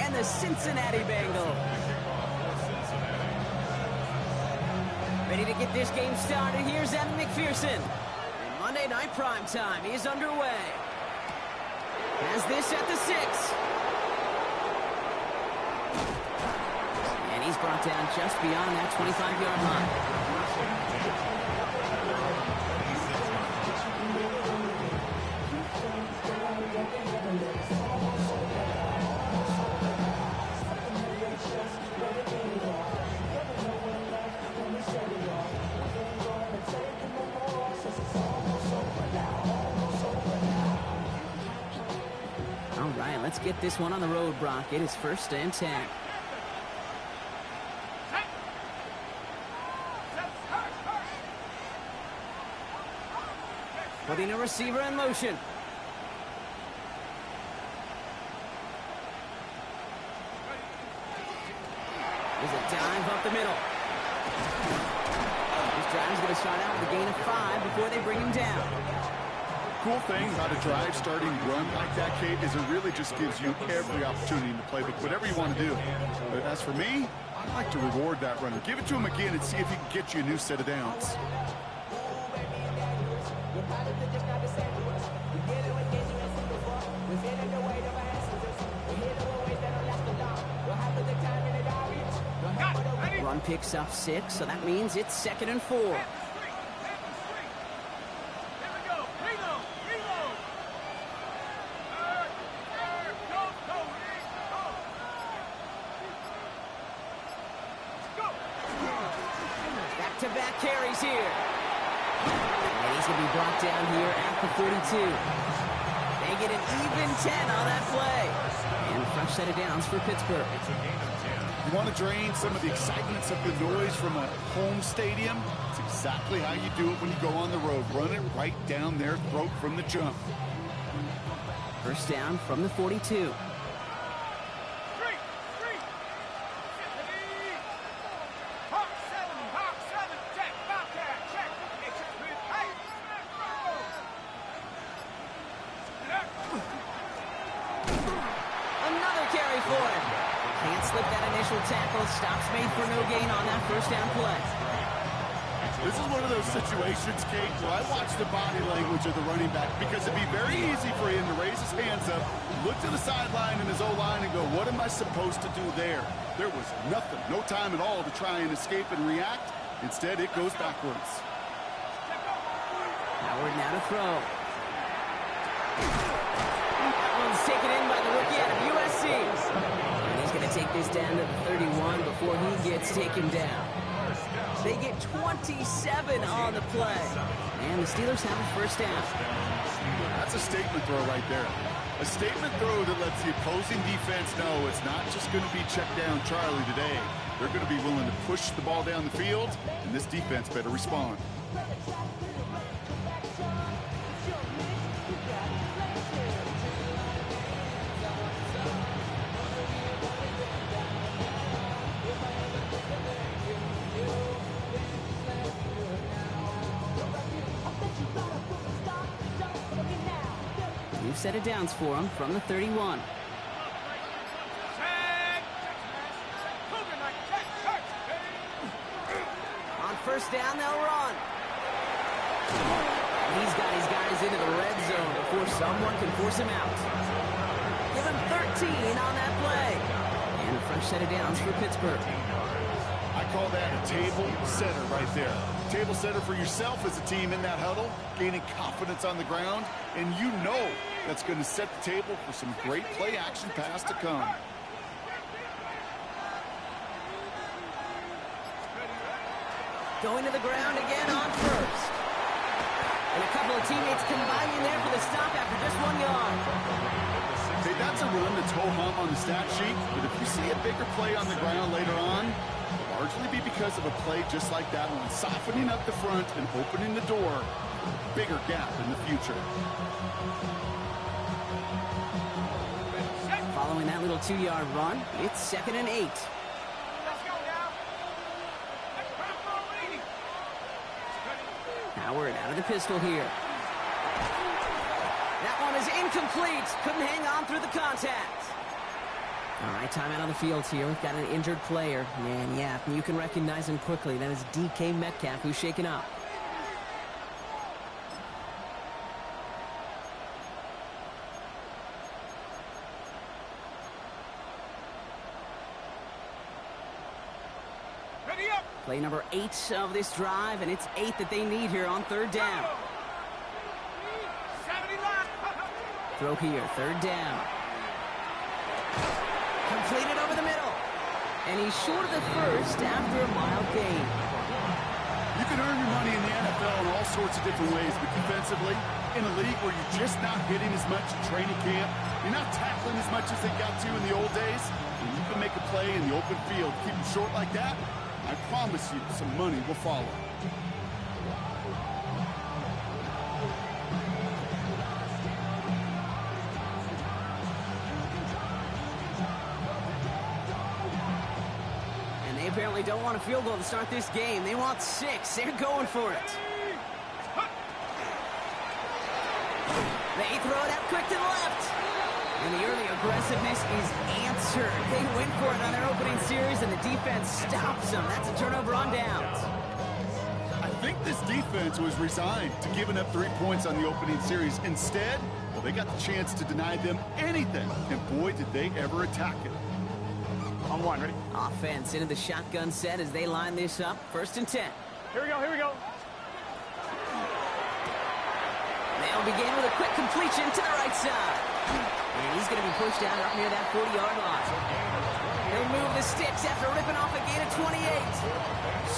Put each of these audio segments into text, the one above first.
and the Cincinnati Bengals. Ready to get this game started. Here's Evan McPherson. And Monday Night Primetime is underway. Has this at the 6. And he's brought down just beyond that 25-yard line. All right, let's get this one on the road, Brock. It is 1st and 10. Putting a receiver in motion. There's a dive up the middle. This drive's going to start out with a gain of 5 before they bring him down. Cool thing about a drive starting run like that, Kate, is it really just gives you every opportunity in the playbook, whatever you want to do. But as for me, I like to reward that runner. Give it to him again and see if he can get you a new set of downs. Run picks up 6, so that means it's 2nd and 4. Back-to-back carries here. And he's going to be brought down here at the 42. They get an even 10 on that play. And a fresh set of downs for Pittsburgh. You want to drain some of the excitements of the noise from a home stadium? It's exactly how you do it when you go on the road. Run it right down their throat from the jump. 1st down from the 42. Tackle, stops made for no gain on that 1st down play. This is one of those situations, Kate, where I watch the body language of the running back because it'd be very easy for him to raise his hands up, look to the sideline in his O-line and go, what am I supposed to do there? There was nothing, no time at all to try and escape and react. Instead, it goes backwards. Howard now to throw. That one's taken in by the rookie out of USC. Going to take this down to the 31 before he gets taken down. They get 27 on the play. And the Steelers have a 1st down. That's a statement throw right there. A statement throw that lets the opposing defense know it's not just going to be check down Charlie today. They're going to be willing to push the ball down the field, and this defense better respond. New set of downs for him from the 31. On 1st down, they'll run. He's got his guys into the red zone before someone can force him out. Give him 13 on that play. And a fresh set of downs for Pittsburgh. I call that a table setter right there. Table setter for yourself as a team in that huddle, gaining confidence on the ground, and you know that's going to set the table for some great play action pass to come. Going to the ground again on 1st. And a couple of teammates combining there for the stop after just 1 yard. Hey, that's a run that's ho-hum on the stat sheet, but if you see a bigger play on the ground later on, it'll largely be because of a play just like that one, softening up the front and opening the door, bigger gap in the future. Following that little 2-yard run, it's 2nd and 8. Howard out of the pistol here. That one is incomplete. Couldn't hang on through the contact. All right, timeout on the field here. We've got an injured player. And yeah, you can recognize him quickly. That is DK Metcalf, who's shaken up. Play number 8 of this drive, and it's 8 that they need here on third down. Throw here, third down. Completed over the middle. And he's short of the first after a mild gain. You can earn your money in the NFL in all sorts of different ways, but defensively, in a league where you're just not hitting as much in training camp, you're not tackling as much as they got to in the old days, and you can make a play in the open field, keep them short like that, I promise you some money will follow. And they apparently don't want a field goal to start this game. They want 6. They're going for it. They throw it out quick to the left. And the early aggressiveness is answered. They went for it on their opening series, and the defense stops them. That's a turnover on downs. I think this defense was resigned to giving up 3 points on the opening series. Instead, well, they got the chance to deny them anything. And boy, did they ever attack it. On one, ready? Offense into the shotgun set as they line this up. 1st and 10. Here we go, here we go. They'll begin with a quick completion to the right side. And he's going to be pushed out up near that 40-yard line. He'll move the sticks after ripping off a gain of 28.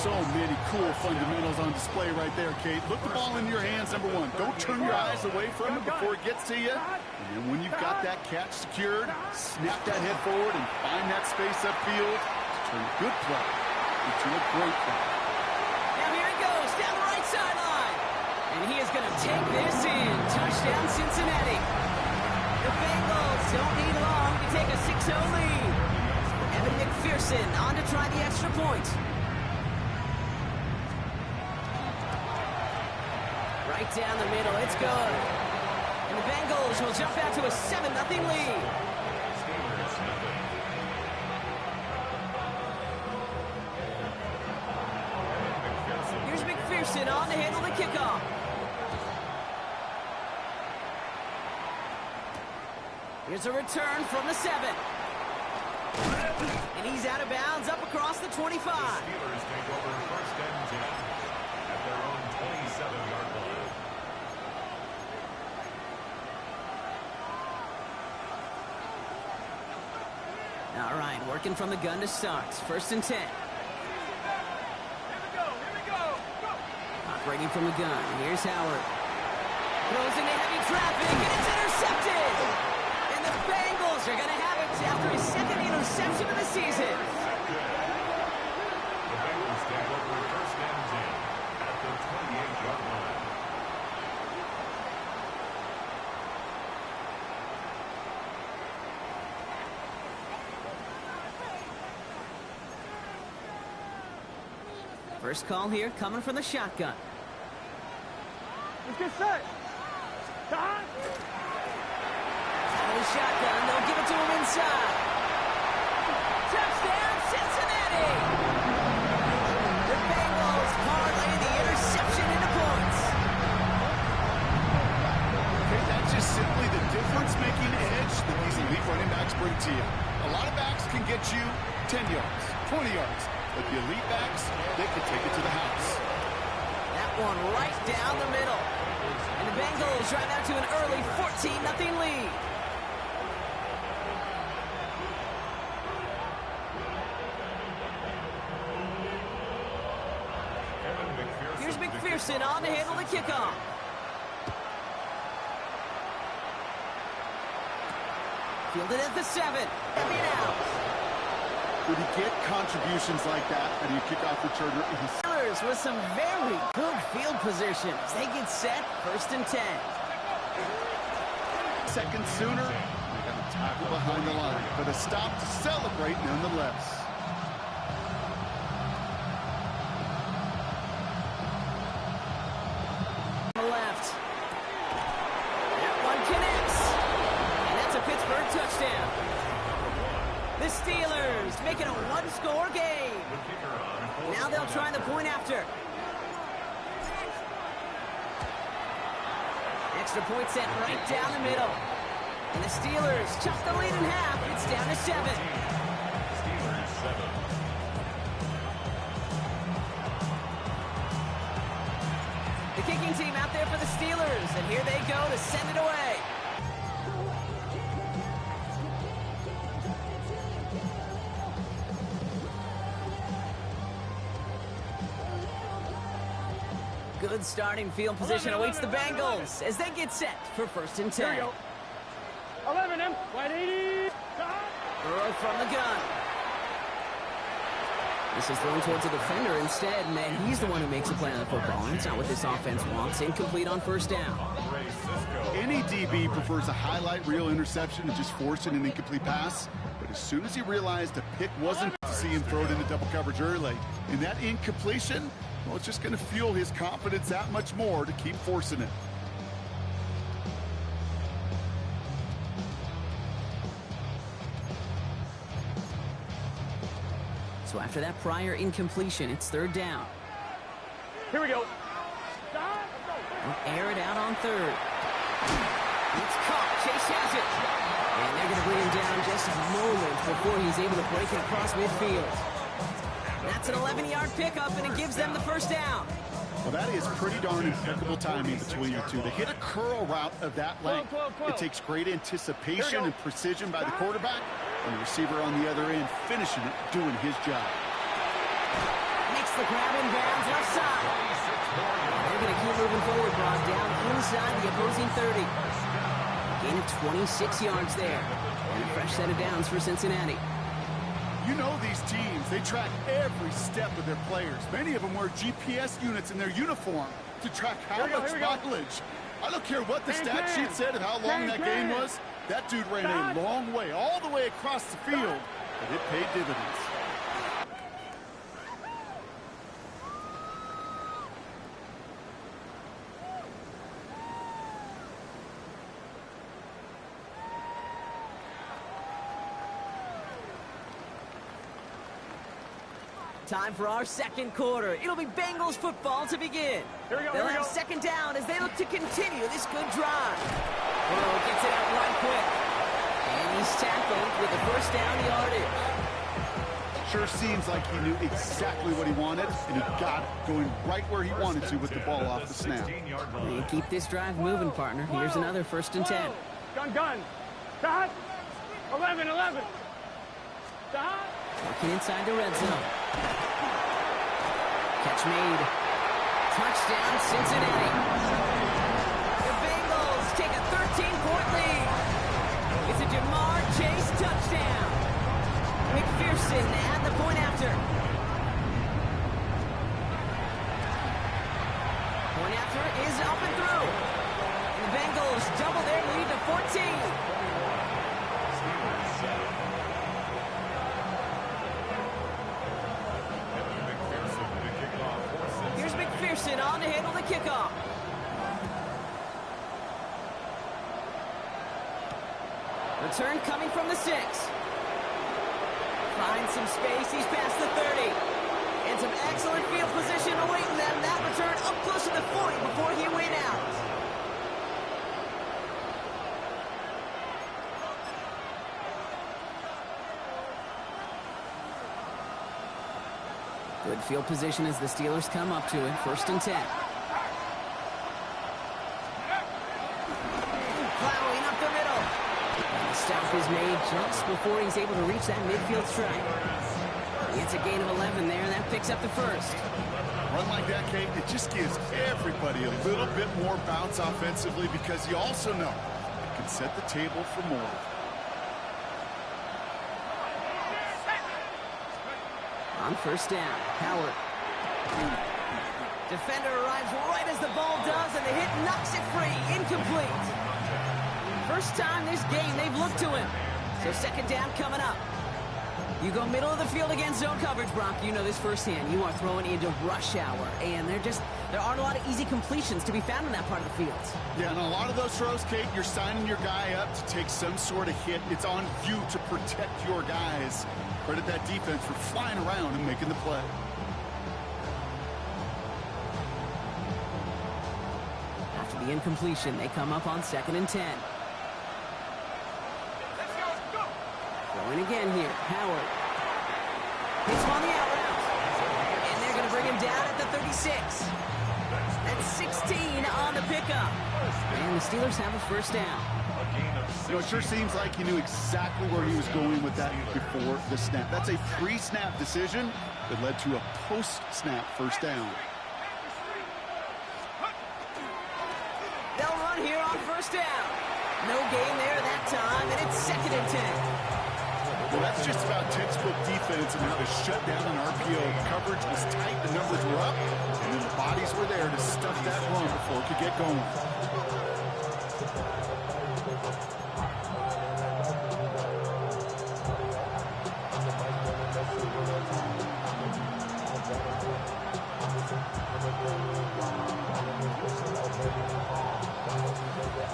So many cool fundamentals on display right there, Kate. Look the ball into your hands, number 1. Don't turn your eyes away from it before it gets to you. And then when you've got that catch secured, snap that head forward and find that space upfield to turn a good play into a great play. Now here he goes down the right sideline. And he is going to take this in. Touchdown, Cincinnati. The Bengals don't need long to take a 6-0 lead. Evan McPherson on to try the extra point. Right down the middle, it's good. And the Bengals will jump out to a 7-0 lead. Here's McPherson on to handle the kickoff. Here's a return from the 7. And he's out of bounds up across the 25. The Steelers take over 1st and 10 at their own 27-yard line. All right, working from the gun to start. 1st and 10. Here we go. Operating from the gun. Here's Howard. Throws into heavy traffic, and it's intercepted. And the Bengals are going to have it after his 2nd interception of the season. The Bengals take over 1st and 10 at the 28-yard line. First call here coming from the shotgun. Let's get set. Time. The shotgun, they'll give it to him inside. Touchdown, Cincinnati! The Bengals parlay the interception into points. Okay, that's just simply the difference-making edge that these elite running backs bring to you. A lot of backs can get you 10 yards, 20 yards, but the elite backs, they can take it to the house. That one right down the middle. And the Bengals drive out to an early 14-0 lead. Here's McPherson on to handle the kickoff. Fielded at the 7. Heavy out. When you get contributions like that out of your kickoff returner, it is Steelers with some very good field positions. They get set, 1st and 10. seconds sooner. They got a tackle behind the line, but a stop to celebrate nonetheless. Left. That one connects. And that's a Pittsburgh touchdown. the Steelers, make it a one-score game. The kicker on Now they'll try the point after. Extra point set right down the middle. And the Steelers chop the lead in half. It's down to 7. Steelers 7. The kicking team out there for the Steelers, and here they go to send it away. Good starting field position awaits the Bengals as they get set for 1st and 10. Here we go. 11 M. Wide 80. Burrow from the gun. This is thrown towards the defender instead, and then he's the one who makes a play on the football. That's not what this offense wants. Incomplete on 1st down. Any DB prefers a highlight reel interception and just forcing an incomplete pass. But as soon as he realized the pick wasn't to see him throw it into double coverage early, and that incompletion, well, it's just going to fuel his confidence that much more to keep forcing it. So after that prior incompletion, it's 3rd down. Here we go. They'll air it out on 3rd. It's caught. Chase has it. And they're going to bring him down just moments before he's able to break it across midfield. That's an 11-yard pickup, and it gives them the 1st down. Well, that is pretty darn impeccable timing between the two. They hit a curl route of that length. It takes great anticipation and precision by the quarterback, and the receiver on the other end finishing it, doing his job. Makes the grab in bounds left side. They're going to keep moving forward, brought down inside the opposing 30. Gain of 26 yards there. And a fresh set of downs for Cincinnati. You know these teams, they track every step of their players. Many of them wear GPS units in their uniform to track how much mileage. I don't care what the stat sheet said and how long that game was. That dude ran a long way, all the way across the field, but it paid dividends. Time for our 2nd quarter. It'll be Bengals football to begin. Here we go, They'll have 2nd down as they look to continue this good drive. Burrow gets it out right quick. And he's tackled with the 1st down yardage. Sure seems like he knew exactly what he wanted, and he got it going right where he wanted to with the ball off the snap. And keep this drive moving, partner. Here's another 1st and 10. Gun. Dot. 11. Dot. Working inside the red zone. Catch made. Touchdown, Cincinnati. The Bengals take a 13-point lead. It's a Jamar Chase touchdown. McPherson at the point after. Point after is up and through. The Bengals double their lead to 14. On to handle the kickoff. Return coming from the 6. Finds some space. He's past the 30. And some excellent field position awaiting them. That return up close to the 40 before he went out. Good field position as the Steelers come up to it. 1st and 10. Plowing up the middle. And the stop is made just before he's able to reach that midfield strike. It's a gain of 11 there, and that picks up the 1st. Run like that, Kate, it just gives everybody a little bit more bounce offensively because you also know it can set the table for more. On 1st down, Howard. Defender arrives right as the ball does, and the hit knocks it free. Incomplete. First time this game they've looked to him. So 2nd down coming up. You go middle of the field against zone coverage, Brock. You know this firsthand. You are throwing into rush hour, and There aren't a lot of easy completions to be found in that part of the field. Yeah, and a lot of those throws, Kate, you're signing your guy up to take some sort of hit. It's on you to protect your guys. Credit that defense for flying around and making the play. After the incompletion, they come up on 2nd and 10. Going again here, Howard. Hits him on the out route. And they're going to bring him down at the 36. That's 16 on the pickup. And the Steelers have a first down. You know, it sure seems like he knew exactly where he was going with that before the snap. That's a pre-snap decision that led to a post-snap first down. They'll run here on first down. No gain there that time, and it's 2nd and 10. Well, that's just about textbook defense and how to shut down an RPO. The coverage was tight, the numbers were up, and then the bodies were there to stuff that run before it could get going.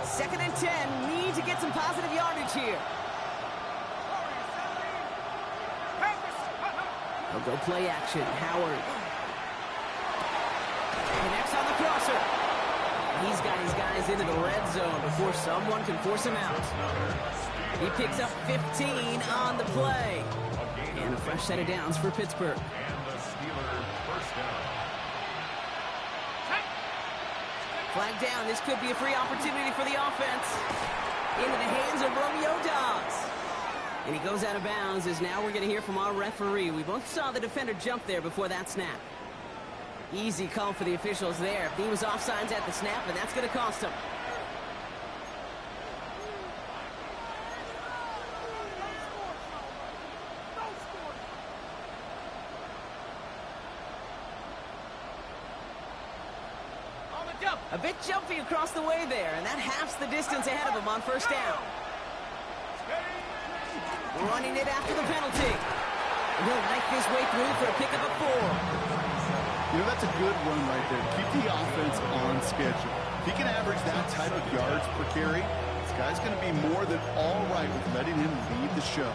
Second and 10, need to get some positive yardage here. They'll go play action. Howard connects on the crosser. He's got his guys into the red zone before someone can force him out. He picks up 15 on the play. And a fresh set of downs for Pittsburgh. And the Steelers first down. Flag down. This could be a free opportunity for the offense. Into the hands of Romeo Dobbs. And he goes out of bounds as now we're going to hear from our referee. We both saw the defender jump there before that snap. Easy call for the officials there. He was offsides at the snap, and that's going to cost him. A bit jumpy across the way there, and that halves the distance ahead of him on first down. Running it after the penalty. And he'll make his way through for a pickup of 4. You know, that's a good run right there. Keep the offense on schedule. If he can average that type of yards per carry, this guy's going to be more than all right with letting him lead the show.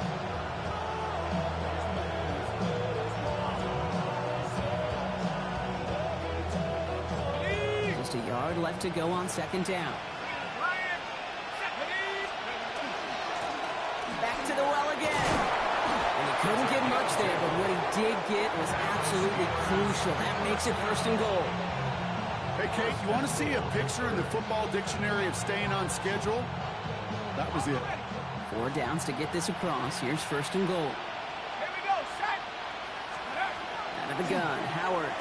Just a yard left to go on 2nd down. Back to the well again. And he couldn't get much there, but what he did get was absolutely crucial. That makes it 1st and goal. Hey, Kate, you want to see a picture in the football dictionary of staying on schedule? That was it. 4 downs to get this across. Here's 1st and goal. Here we go, set. Out of the gun, Howard.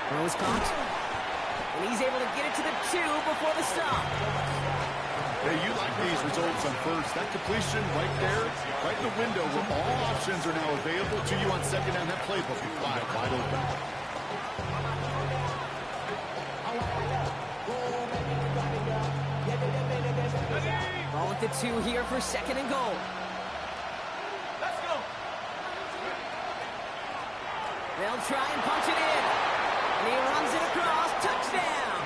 Throw is caught. And he's able to get it to the 2 before the stop. Hey, you like these results on first. That completion right there, right in the window where all options are now available to you on 2nd down. That playbook is wide open. Ball at the 2 here for 2nd and goal. Let's go. They'll try and punch it in. And he runs it across. Touchdown.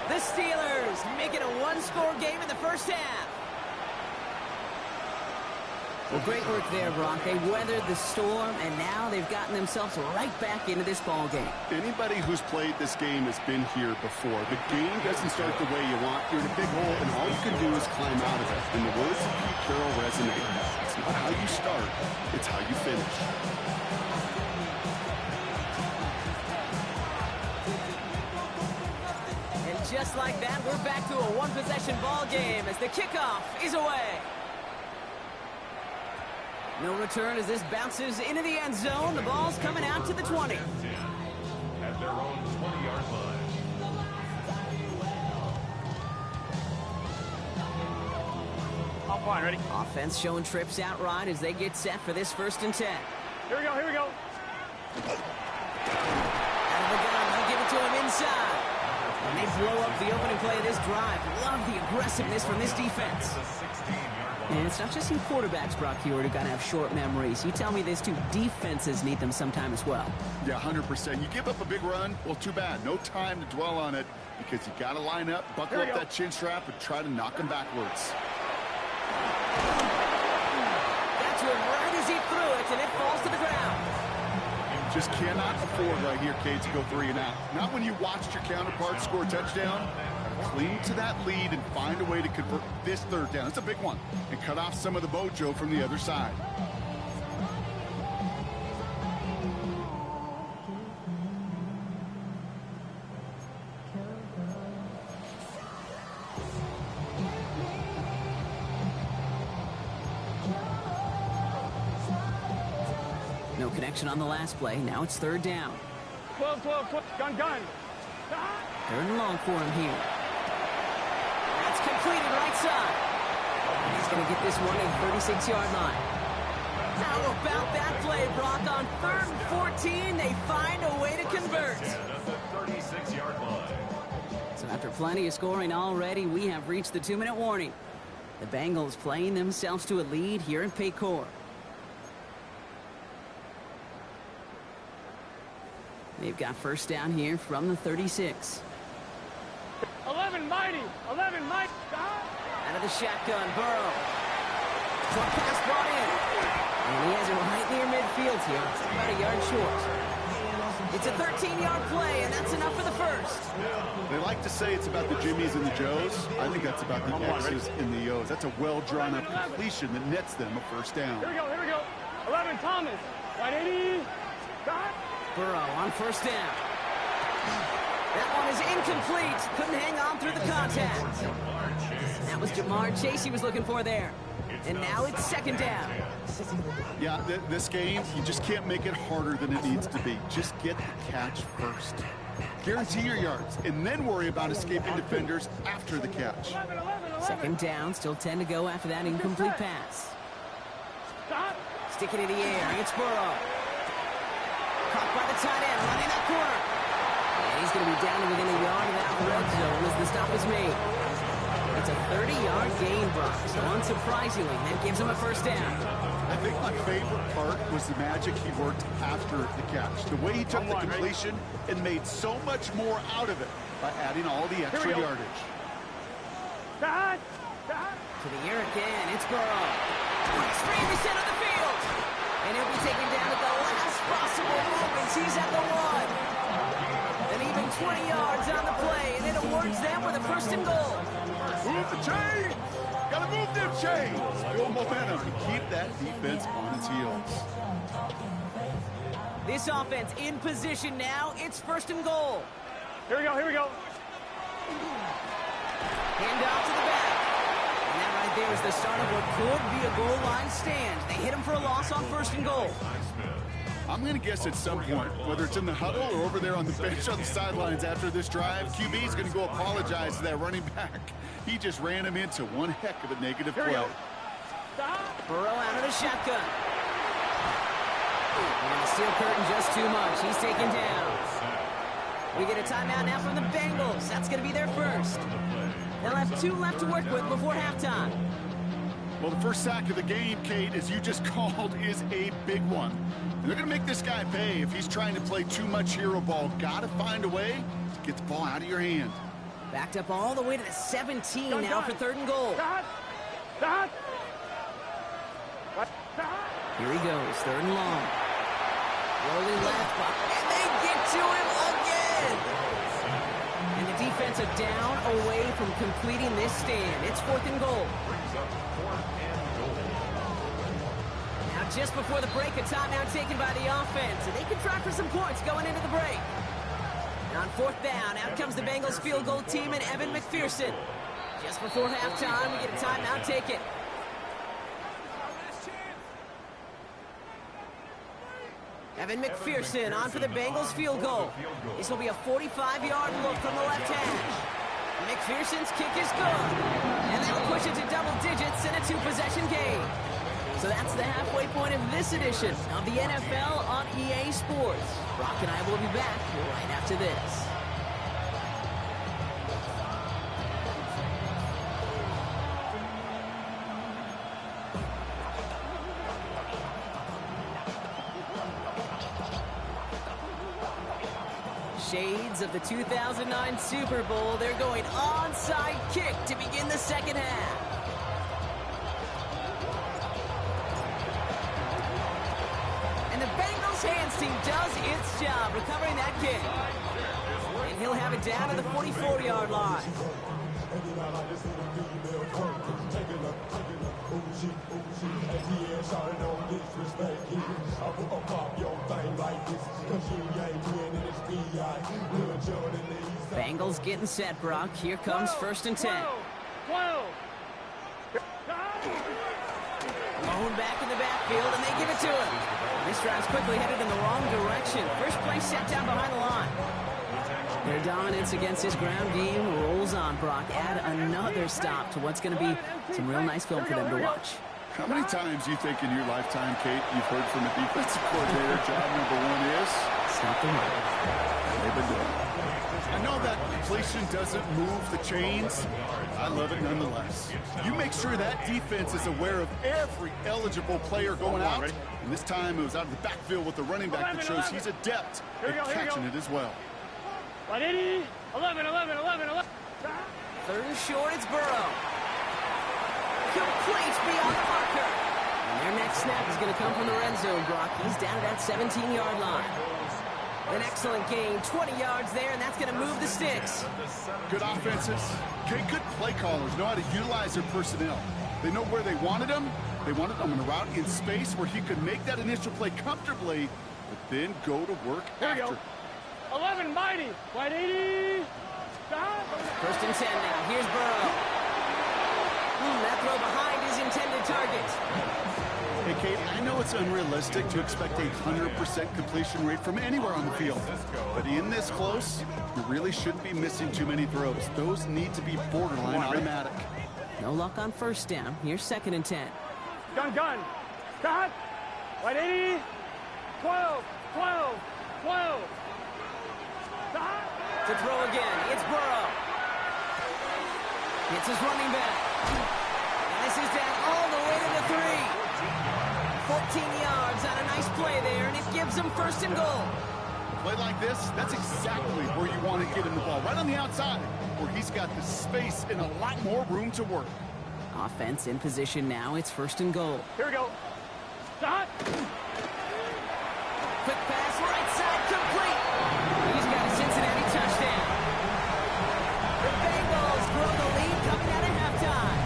The Steelers make it a 1-score game in the first half. Well, great work there, Brock. They weathered the storm, and now they've gotten themselves right back into this ball game. Anybody who's played this game has been here before. The game doesn't start the way you want. You're in a big hole, and all you can do is climb out of it. And the words of Pete Carroll resonate. It's not how you start, it's how you finish. Just like that, we're back to a one-possession ball game as the kickoff is away. No return as this bounces into the end zone. The ball's coming out to the 20. At their own 20-yard line. I'm fine, ready? Offense showing trips out right as they get set for this 1st and 10. Here we go, here we go. Out of the gun, they'll give it to him inside. And they blow up the opening play of this drive. Love the aggressiveness from this defense. And it's not just some quarterbacks, Brock Hewitt, who gotta have short memories. You tell me this too, defenses need them sometime as well. Yeah, 100%. You give up a big run, well, too bad. No time to dwell on it because you gotta line up, buckle up that chin strap, and try to knock them backwards. Got to him right as he threw it, and it falls to the ground. Just cannot afford right here, Cade, to go 3 and out. Not when you watched your counterpart score a touchdown. Cling to that lead and find a way to convert this third down. It's a big one. And cut off some of the mojo from the other side. No connection on the last play. Now it's third down. 12, gun. Third and long for him here. That's completed right side. And he's going to get this one at the 36-yard line. How about that play, Brock? On 3rd and 14, they find a way to convert. At the 36-yard line. So after plenty of scoring already, we have reached the 2-minute warning. The Bengals playing themselves to a lead here in Paycor. They've got first down here from the 36. 11 mighty. Out of the shotgun, Burrow. Front pass brought in. And he has it right near midfield here. It's about a yard short. It's a 13-yard play, and that's enough for the first. They like to say it's about the Jimmies and the Joes. I think that's about the X's and the O's. That's a well-drawn-up completion that nets them a first down. Here we go. 11, Thomas. 180. Burrow on first down. That one is incomplete. Couldn't hang on through the contact. That was Jamar Chase he was looking for there. And now it's second down. Yeah, this game, you just can't make it harder than it needs to be. Just get the catch first. Guarantee your yards, and then worry about escaping defenders after the catch. Second down, still 10 to go after that incomplete pass. Stick it in the air. It's Burrow. Caught by the tight end, running that corner. And he's going to be down to within a yard of that red zone as the stop is made. It's a 30-yard gain, Brock. So unsurprisingly, that gives him a first down. I think my favorite part was the magic he worked after the catch. The way he took the completion and made so much more out of it by adding all the extra yardage. To the air again, it's Burrow. Quick screen, we set on the field. And he'll be taken down at the last possible moments. He's at the 1. And even 20 yards on the play, and it awards them with a first and goal. Move the chain! Gotta move them chains! Build momentum and keep that defense on its heels. This offense in position now. It's first and goal. Here we go. Hand off to the back. And that right there is the start of what could be a goal line stand. They hit him for a loss on first and goal. I'm going to guess at some point, whether it's in the huddle or over there on the bench on the sidelines after this drive, QB is going to go apologize to that running back. He just ran him into one heck of a negative play. Burrow out of the shotgun. And the steel curtain just too much. He's taken down. We get a timeout now from the Bengals. That's going to be their first. They'll have 2 left to work with before halftime. Well, the first sack of the game, Kate, as you just called, is a big one. And they're going to make this guy pay if he's trying to play too much hero ball. Got to find a way to get the ball out of your hand. Backed up all the way to the 17 now for third and goal. Here he goes, third and long. Rolling left, and they get to him again. And the defense are down away from completing this stand. It's fourth and goal. Now just before the break, a timeout taken by the offense. And they can try for some points going into the break. On fourth down, out comes the Bengals field goal team and Evan McPherson. Just before halftime, we get a timeout taken. Evan McPherson on for the Bengals field goal. This will be a 45-yard look from the left hash. McPherson's kick is good. And that'll push it to double digits in a 2-possession game. So that's the halfway point of this edition of the NFL on EA Sports. Brock and I will be back right after this. Shades of the 2009 Super Bowl. They're going onside kick to begin the second half. And the Bengals hands team does its job recovering that kick. And he'll have it down to the 44-yard line. Bengals getting set, Brock. Here comes 1st and 10. 12. Lone back in the backfield, and they give it to him. This drive's quickly headed in the wrong direction. First play set down behind the line. Their dominance against his ground game rolls on, Brock. Add another stop to what's going to be some real nice film for them to watch. How many times do you think in your lifetime, Kate, you've heard from a defensive coordinator, job number one is? Stop the run. They've been doing it. I know that completion doesn't move the chains. I love it nonetheless. You make sure that defense is aware of every eligible player going out. And this time it was out of the backfield with the running back that shows he's adept at catching it as well. 180. 11. 3rd and short, it's Burrow. Complete beyond Parker. And their next snap is going to come from the red zone, Brock. He's down at that 17-yard line. An excellent gain, 20 yards there, and that's going to move the sticks. Good offenses. Okay, good play callers know how to utilize their personnel. They know where they wanted them. They wanted them on a route in space where he could make that initial play comfortably, but then go to work after. 11 mighty. 180. Stop. 1st and 10 now. Here's Burrow. That throw behind his intended target. Hey, Kate, I know it's unrealistic to expect a 100% completion rate from anywhere on the field. But in this close, you really shouldn't be missing too many throws. Those need to be borderline automatic. No luck on 1st down. Here's 2nd and 10. Gun. Stop. 180. 12. Stop. To throw again, it's Burrow. It's his running back. And this is down all the way to the 3. 14 yards on a nice play there, and it gives them 1st and goal. A play like this, that's exactly where you want to get him the ball, right on the outside, where he's got the space and a lot more room to work. Offense in position now. It's 1st and goal. Here we go. Stop. Quick pass, right side, complete. He's got a Cincinnati touchdown. The Bengals grow the lead coming out of halftime.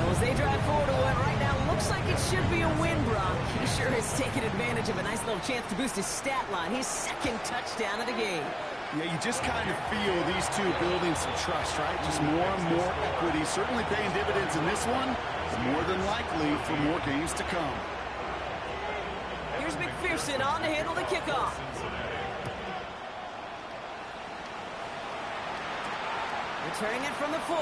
Well, as they drive forward to what right now looks like it should be a win, Brock. He sure has taken advantage of a nice little chance to boost his stat line. His 2nd touchdown of the game. Yeah, you just kind of feel these two building some trust, right? Just more and more equity. Certainly paying dividends in this one. More than likely for more games to come. Here's McPherson on to handle the kickoff. Returning it from the 4.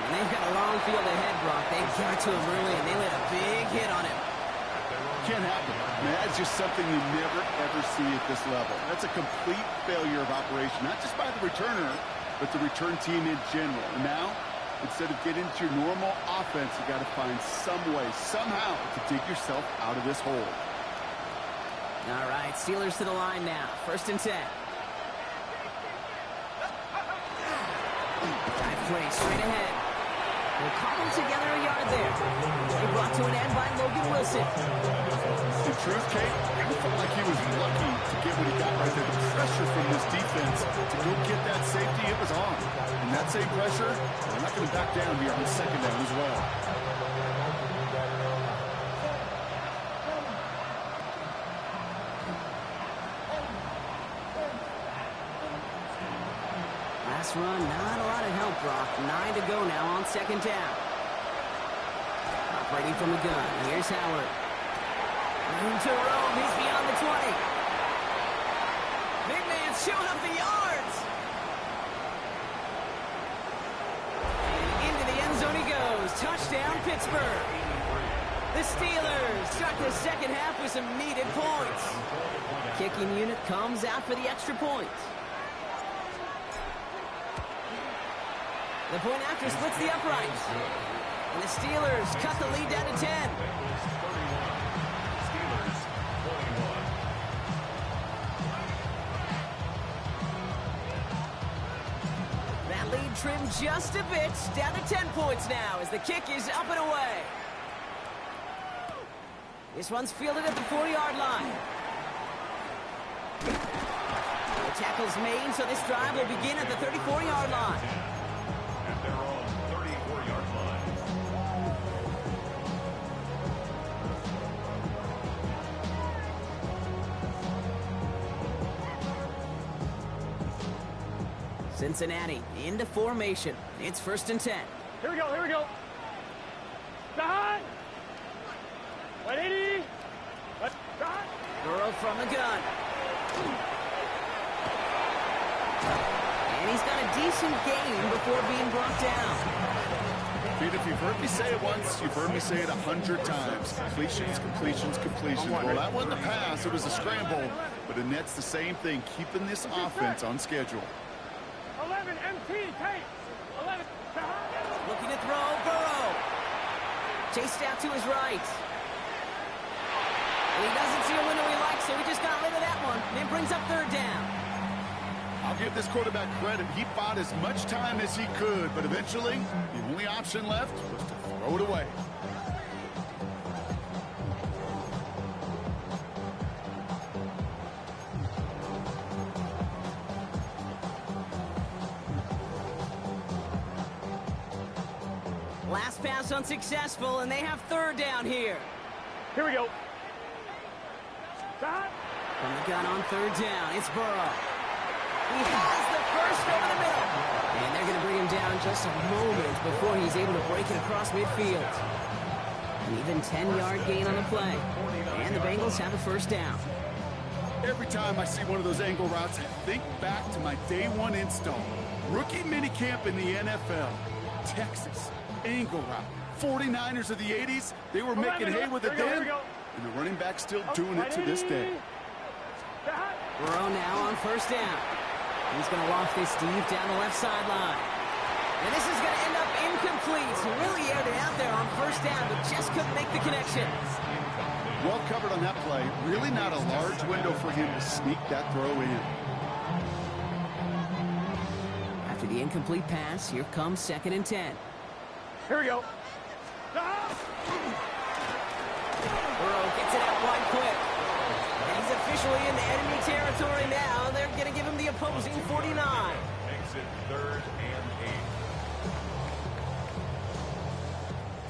And they've got a long field ahead, Brock. They got to him early, and they laid a big hit on him. Can't happen. I mean, that's just something you never, ever see at this level. That's a complete failure of operation, not just by the returner, but the return team in general. And now, instead of getting to your normal offense, you got to find some way, somehow, to dig yourself out of this hole. All right, Steelers to the line now. 1st and 10. Dive play straight ahead. We'll cobble together a yard there. They brought to an end by Logan Wilson. In truth, Kate, I felt like he was lucky to get what he got right there. The pressure from this defense to go get that safety, it was on. And that same pressure, they're not going to back down here on 2nd down as well. Last run, not a lot of help, Brock. 9 to go now on 2nd down. Operating from the gun. Here's Howard. Room to roam. He's beyond the 20. Big man's showing up the yards. And into the end zone he goes. Touchdown, Pittsburgh. The Steelers start the second half with some needed points. Kicking unit comes out for the extra point. The point after splits the uprights. And the Steelers cut the lead down to 10. Steelers trimmed just a bit. Down to 10 points now as the kick is up and away. This one's fielded at the 40-yard line. The tackle's made, so this drive will begin at the 34-yard line. At their own 34-yard line. Cincinnati into formation. It's 1st and 10. Here we go, here we go. Start. 180. Start. Burrow from the gun. And he's got a decent gain before being brought down. Pete, if you've heard me say it once, you've heard me say it 100 times. Completions, completions, completions. Well, that wasn't a pass. It was a scramble. But the net's the same thing, keeping this offense on schedule. 11 MT, Kate. 11. Looking to throw, Burrow. Chased out to his right. And he doesn't see a window he likes, so he just got rid of that one. And it brings up 3rd down. I'll give this quarterback credit. He bought as much time as he could, but eventually, the only option left was to throw it away. Last pass unsuccessful, and they have 3rd down here. Here we go. Start. From the gun on 3rd down, it's Burrow. He has the first over the middle. And they're going to bring him down just a moment before he's able to break it across midfield. An even 10-yard gain on the play. And the Bengals have a 1st down. Every time I see one of those angle routes, I think back to my day 1 install. Rookie minicamp in the NFL. Texas, angle route. 49ers of the 80s, they were making hay with it then. And the running back's still doing it to this day. Burrow now on 1st down. He's going to loft this deep down the left sideline. And this is going to end up incomplete. He really aired it out there on 1st down, but just couldn't make the connection. Well covered on that play. Really not a large window for him to sneak that throw in. After the incomplete pass, here comes 2nd and 10. Here we go. Burrow gets it out wide quick. And he's officially in enemy territory now. They're going to give him the opposing 49. Makes it 3rd and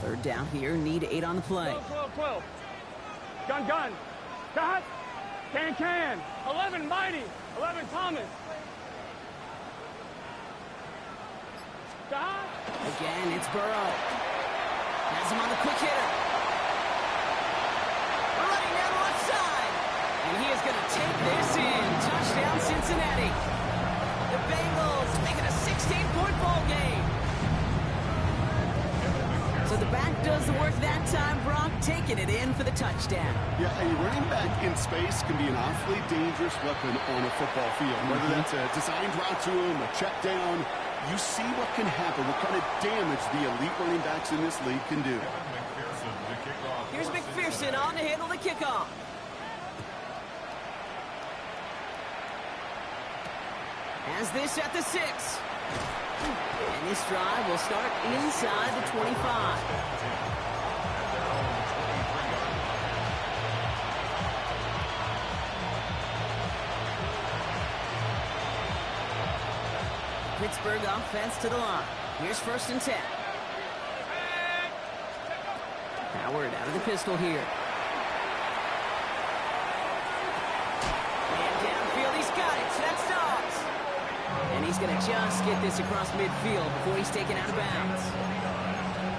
8. 3rd down here, need 8 on the play. 12. Gun. Start. Can. 11 Mighty. 11 Thomas. Start. Again, it's Burrow. Has him on the quick hitter. Running down the left side. And he is going to take this in. Touchdown, Cincinnati. The Bengals make it a 16-point ball game. So the back does the work that time. Brock taking it in for the touchdown. Yeah, a running back in space can be an awfully dangerous weapon on a football field. Whether that's a designed route to him, a check down, you see what can happen, what kind of damage the elite running backs in this league can do. Here's McPherson on to handle the kickoff. Has this at the 6. And this drive will start inside the 25. Pittsburgh offense to the line. Here's 1st and 10. Howard out of the pistol here. And downfield, he's got it. That's Dobbs. And he's going to just get this across midfield before he's taken out of bounds.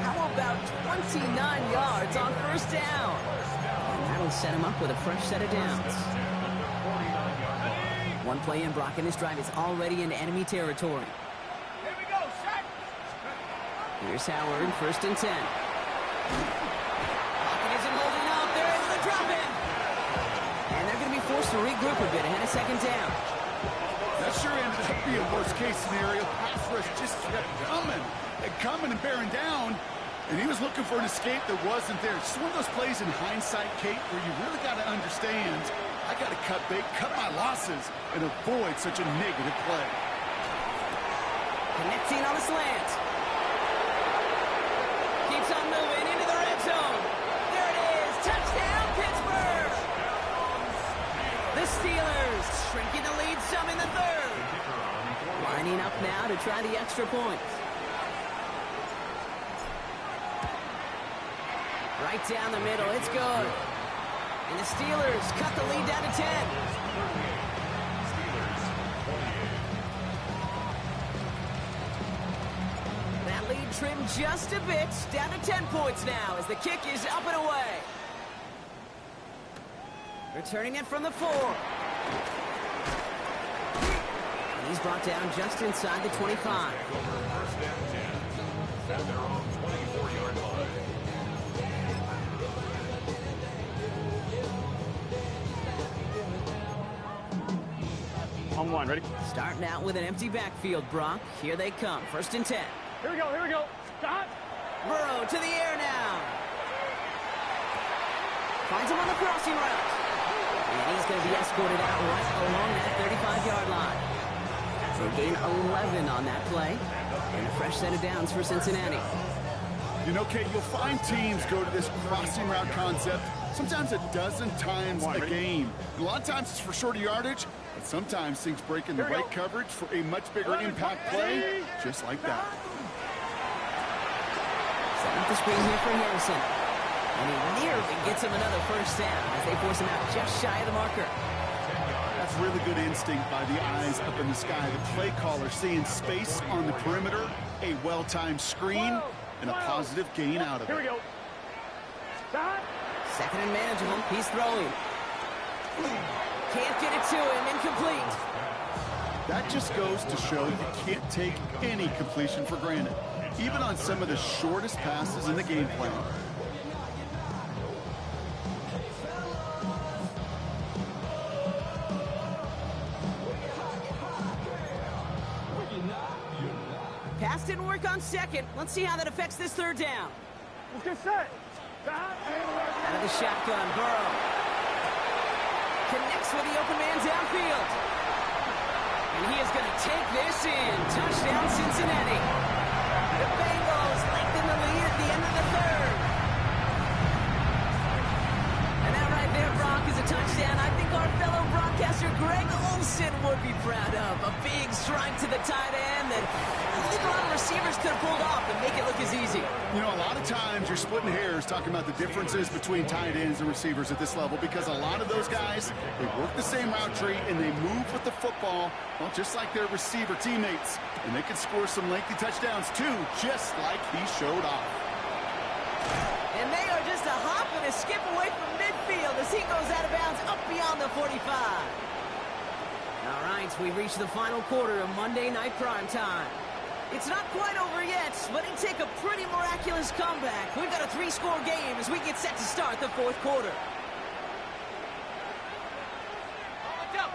How about 29 yards on 1st down? And that'll set him up with a fresh set of downs. One play in, Brock, and this drive is already into enemy territory. Here we go, set. Here's Howard, 1st and 10. Pocket isn't holding up. They're able to drop it. And they're going to be forced to regroup a bit ahead of 2nd down. That sure ended up being a worst-case scenario. Pass rush just kept coming and bearing down. And he was looking for an escape that wasn't there. It's one of those plays in hindsight, Kate, where you really got to understand, I got to cut bait, cut my losses, and avoid such a negative play. Connecting on the slant. Keeps on moving into the red zone. There it is. Touchdown, Pittsburgh. The Steelers shrinking the lead some in the third. Lining up now to try the extra point. Right down the middle. It's good. And the Steelers cut the lead down to 10. That lead trimmed just a bit. Down to 10 points now as the kick is up and away. Returning it from the 4. And he's brought down just inside the 25. First down 10 at their own 24-yard line. On one, ready? Starting out with an empty backfield, Brock. Here they come. First and 10. Here we go, here we go. Stop. Burrow to the air now. Finds him on the crossing route. And he's going to be escorted out right along that 35-yard line. So gain 11 on that play. And a fresh set of downs for Cincinnati. You know, Kate, you'll find teams go to this crossing route concept sometimes a dozen times a game. And a lot of times it's for shorter yardage, but sometimes things break in the right coverage for a much bigger impact play, just like that. Setting up the screen here for Harrison. And he nearly gets him another first down as they force him out just shy of the marker. That's really good instinct by the eyes up in the sky. The play caller seeing space on the perimeter, a well-timed screen, and a positive gain out of it. Here we go. Stop. Second and manageable. He's throwing. Can't get it to him. Incomplete. That just goes to show you can't take any completion for granted, even on some of the shortest passes in the game plan. Pass didn't work on second. Let's see how that affects this third down. Let's get set. Stop. Out of the shotgun, Burrow. Connects with the open man downfield. And he is going to take this in. Touchdown, Cincinnati. The Bengals lengthen the lead at the end of the third. And that right there, Brock, is a touchdown I think our fellow broadcaster Greg Olsen would be proud of. A big strike to the tight end that I think a lot of receivers could have pulled off and make it look as easy. You know, a lot of times you're splitting hairs talking about the differences between tight ends and receivers at this level because a lot of those guys, they work the same route tree and they move with the football, well, just like their receiver teammates. And they can score some lengthy touchdowns too, just like he showed off. And they are just a hop and a skip away from midfield as he goes out of bounds up beyond the 45. All right, we reach the final quarter of Monday Night Prime Time. It's not quite over yet, but it take a pretty miraculous comeback. We've got a 3-score game as we get set to start the fourth quarter.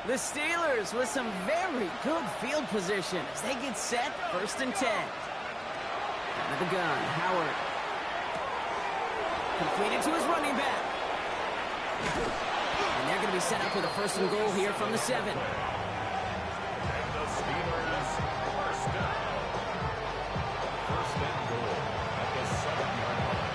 The Steelers with some very good field position as they get set, first and 10. Out of the gun, Howard. Completed to his running back. And they're going to be set up with a first and goal here from the 7. And the Steelers first down. First and goal at the 7-yard line.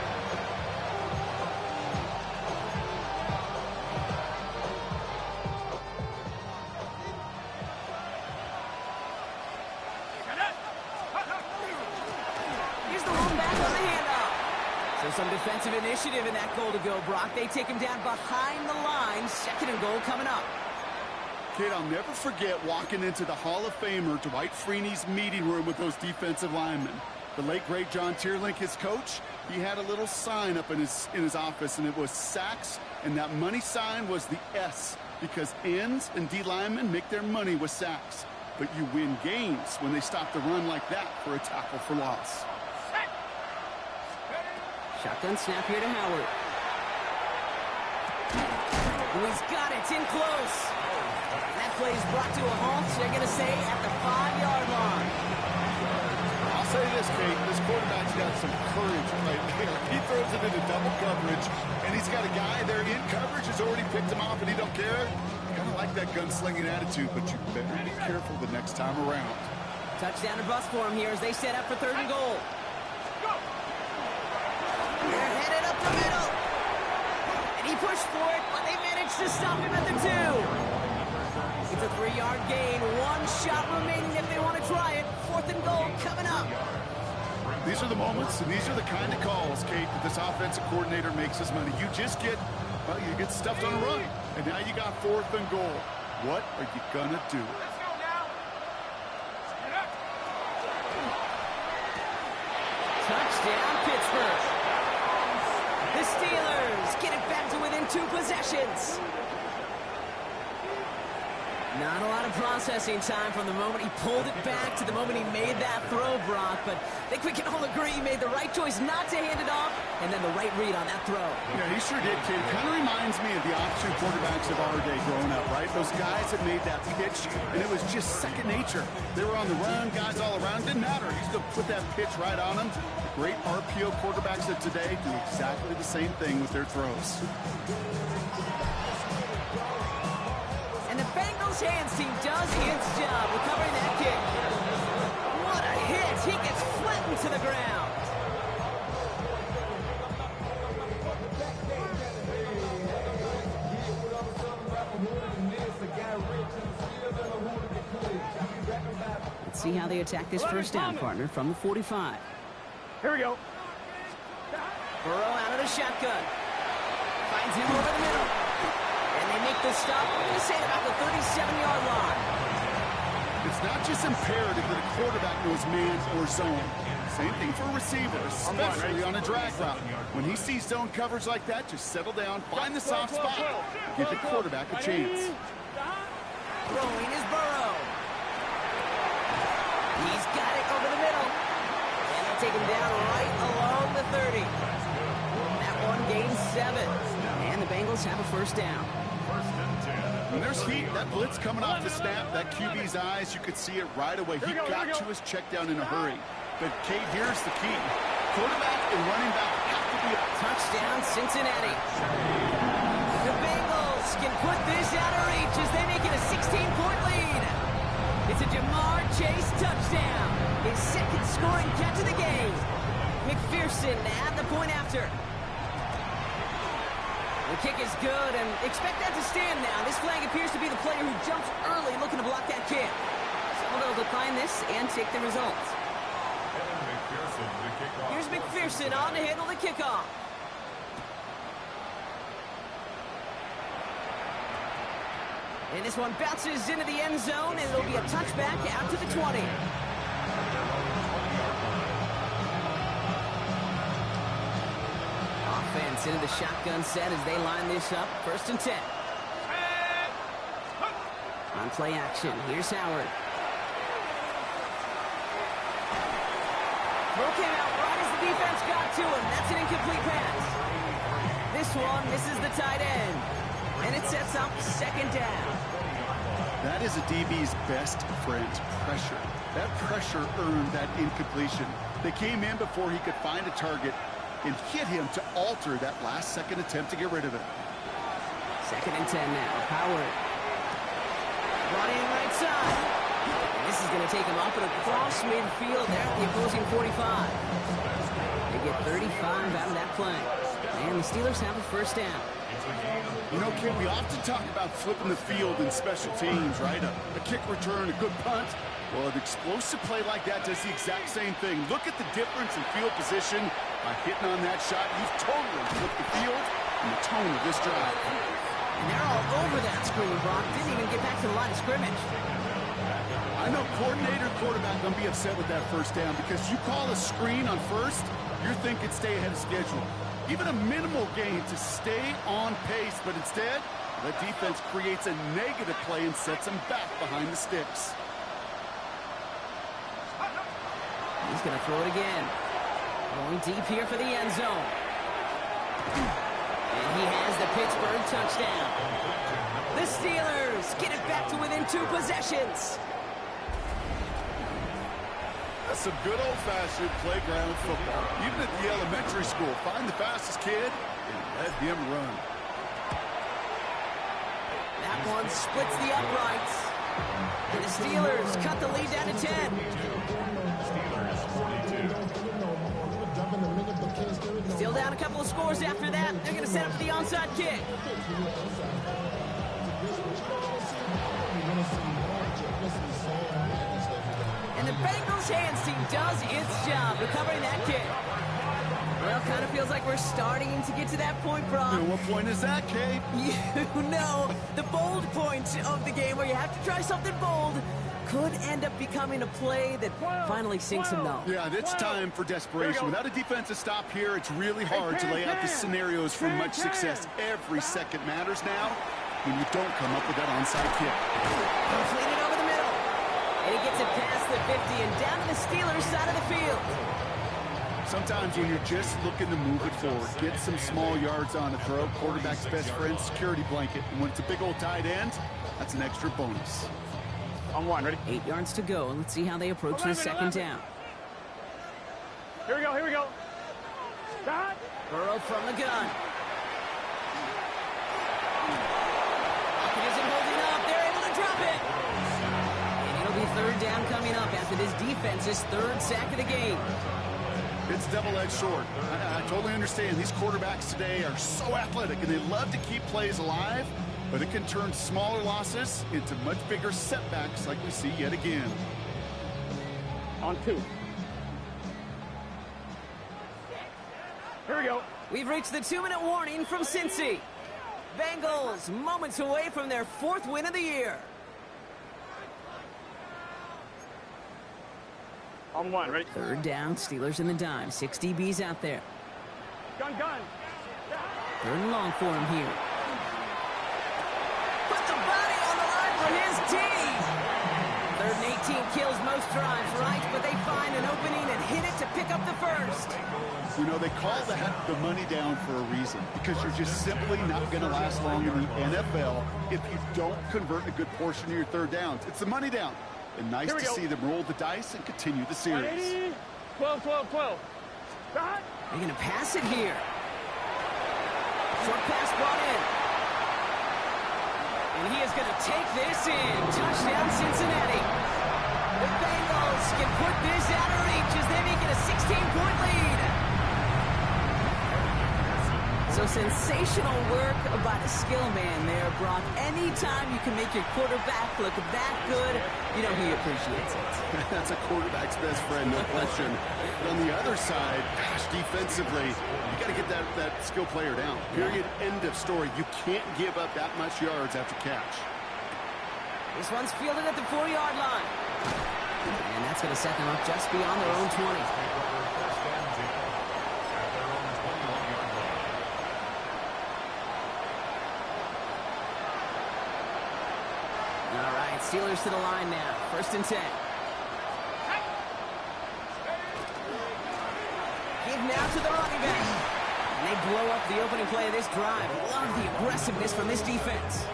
Here's the one back on the handoff. So some defensive initiative in that goal to go, Brock. They take him down behind the line. Second and goal coming up. Kid, I'll never forget walking into the Hall of Famer Dwight Freeney's meeting room with those defensive linemen. The late, great John Tierlink, his coach, he had a little sign up in his office, and it was sacks, and that money sign was the S, because ends and D linemen make their money with sacks. But you win games when they stop the run like that for a tackle for loss. Shotgun snap here to Howard. Oh, he's got it. It's in close. And that play is brought to a halt, they're going to say, at the 5-yard line. I'll say this, Kate, this quarterback's got some courage right there. He throws it into double coverage, and he's got a guy there in coverage who's already picked him off, and he don't care. Kind of like that gunslinging attitude, but you better be careful the next time around. Touchdown or bust for him here as they set up for 3rd and goal. They're headed up the middle. And he pushed for it, but they managed to stop him at the 2. It's a 3-yard gain. 1 shot remaining if they want to try it. 4th and goal coming up. These are the moments, and these are the kind of calls, Kate, that this offensive coordinator makes his money. You just get, well, you get stuffed on a run. And now you got 4th and goal. What are you going to do? Touchdown, Pittsburgh. The Steelers get it back to within 2 possessions. Not a lot of processing time from the moment he pulled it back to the moment he made that throw, Brock. But I think we can all agree he made the right choice not to hand it off, and then the right read on that throw. Yeah, he sure did, kid. Kind of reminds me of the option quarterbacks of our day growing up, right? Those guys that made that pitch, and it was just second nature. They were on the run, guys all around. Didn't matter. He's going to put that pitch right on them. The great RPO quarterbacks of today do exactly the same thing with their throws. And the Bengals hands team does its job recovering that kick. What a hit. He gets flattened to the ground. Let's see how they attack this first down, partner, from the 45. Here we go. Burrow out of the shotgun. Finds him over the middle. And they make the stop, I'm going to say about the 37-yard line. It's not just imperative that a quarterback knows man or zone. Same thing for a receiver, especially on a drag route. When he sees zone coverage like that, just settle down, find the soft spot, give the quarterback a chance. Throwing is Burrow. He's got it over the middle. And they'll take him down right along the 30. That one gains 7. And the Bengals have a first down. When there's heat, that blitz coming off the snap, that QB's eyes, you could see it right away. He got to his check down in a hurry. But, Kate, here's the key. Quarterback and running back have to be a touchdown, Cincinnati. The Bengals can put this out of reach as they make it a 16-point lead. It's a Jamar Chase touchdown. His 2nd scoring catch of the game. McPherson at the point after. The kick is good, and expect that to stand now. This flag appears to be the player who jumps early looking to block that kick. So they'll decline this and take the results. Here's McPherson on to handle the kickoff. And this one bounces into the end zone, and it'll be a touchback out to the 20. Offense into the shotgun set as they line this up. 1st and 10. On play action, here's Howard. Throw came out right as the defense got to him. That's an incomplete pass. This one misses the tight end. And it sets up 2nd down. That is a DB's best friend, pressure. That pressure earned that incompletion. They came in before he could find a target and hit him to alter that last-second attempt to get rid of it. 2nd and 10 now. Howard. Running right side. And this is going to take him up and across midfield there at the opposing 45. They get 35 out of that play. And the Steelers have a first down. You know, Kim, we often talk about flipping the field in special teams, right? A kick return, a good punt. Well, an explosive play like that does the exact same thing. Look at the difference in field position by hitting on that shot. You've totally flipped the field and the tone of this drive. And they're all over that screen, Brock. Didn't even get back to the line of scrimmage. I know coordinator, quarterback going to be upset with that first down because you call a screen on first, you're thinking stay ahead of schedule. Even a minimal gain to stay on pace, but instead, the defense creates a negative play and sets them back behind the sticks. He's going to throw it again. Going deep here for the end zone. And he has the Pittsburgh touchdown. The Steelers get it back to within 2 possessions. That's some good old-fashioned playground football. Even at the elementary school, find the fastest kid and let him run. That one splits the uprights. And the Steelers cut the lead down to 10. Steelers 42. Still down a couple of scores after that. They're going to set up for the onside kick. And the Bengals hands team does its job recovering that kick. Well, kind of feels like we're starting to get to that point, Brock. And what point is that, Kate? You know, the bold point of the game where you have to try something bold could end up becoming a play that finally sinks them though. Yeah, it's time for desperation. Without a defensive stop here, it's really hard to lay out the scenarios for much success. Every second matters now when you don't come up with that onside kick. Completed over the middle. And he gets it past the 50 and down to the Steelers side of the field. Sometimes when you're just looking to move it forward, get some small yards on a throw, quarterback's best friend, security blanket. And when it's a big old tight end, that's an extra bonus. On one, ready? 8 yards to go. Let's see how they approach the second down. Here we go, here we go. Stop. Burrow from the gun. Pocket isn't holding up. They're able to drop it. And it'll be third down coming up after this defense's third sack of the game. It's double-edged sword. I totally understand. These quarterbacks today are so athletic, and they love to keep plays alive, but it can turn smaller losses into much bigger setbacks like we see yet again. On 2. Here we go. We've reached the 2-minute warning from Cincy. Bengals moments away from their 4th win of the year. On 1, ready? Third down, Steelers in the dime. 6 DBs out there. Gun. 3rd and long for him here. Put the body on the line for his team. 3rd and 18 kills most drives, right? But they find an opening and hit it to pick up the first. You know, they call the money down for a reason, because you're just simply not going to last long in the NFL if you don't convert a good portion of your third downs. It's the money down. And nice to see them roll the dice and continue the series. 12. Stop. They're going to pass it here. Short pass brought in. And he is going to take this in. Touchdown, Cincinnati. The Bengals can put this out of reach as they make it a 16-point lead. So sensational work by the skill man there, Brock. Anytime you can make your quarterback look that good, you know he appreciates it. That's a quarterback's best friend, no question. But on the other side, gosh, defensively, you got to get that skill player down. Period. End of story. You can't give up that much yards after catch. This one's fielded at the 4-yard line. And that's going to set them up just beyond their own 20. All right, Steelers to the line now. 1st and 10. Give now to the running back. And they blow up the opening play of this drive. Love the aggressiveness from this defense.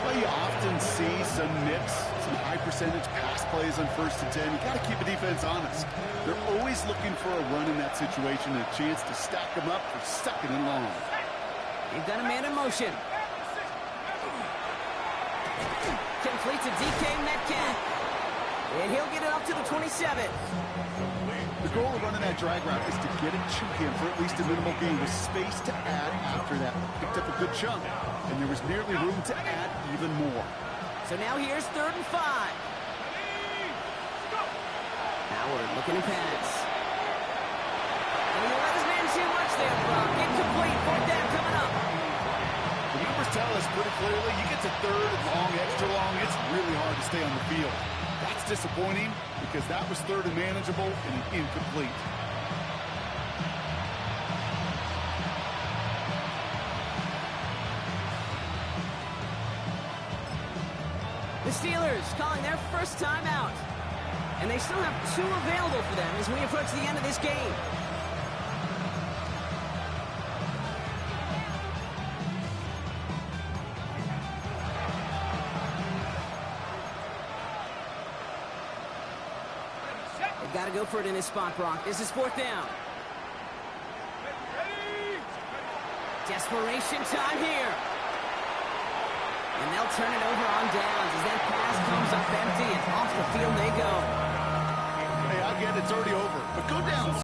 Well, you often see some mix, some high-percentage pass plays on 1st and 10. You got to keep the defense honest. They're always looking for a run in that situation and a chance to stack them up for 2nd and long. They've got a man in motion. Complete to DK Metcalf. And he'll get it up to the 27. The goal of running that drag route is to get it to him for at least a minimal gain with space to add after that. Picked up a good chunk, and there was nearly room to add even more. So now here's 3rd and 5. Howard looking to pass. And he let his man too much there, Brock. Incomplete. 4th down coming up. The numbers tell us pretty clearly, you get to 3rd and long, extra long, it's really hard to stay on the field. That's disappointing because that was 3rd and manageable and incomplete. The Steelers calling their first time out. And they still have 2 available for them as we approach the end of this game. Got to go for it in this spot, Brock. This is 4th down. Desperation time here. And they'll turn it over on downs as that pass comes up empty and off the field they go. Hey, I get it's already over, but go down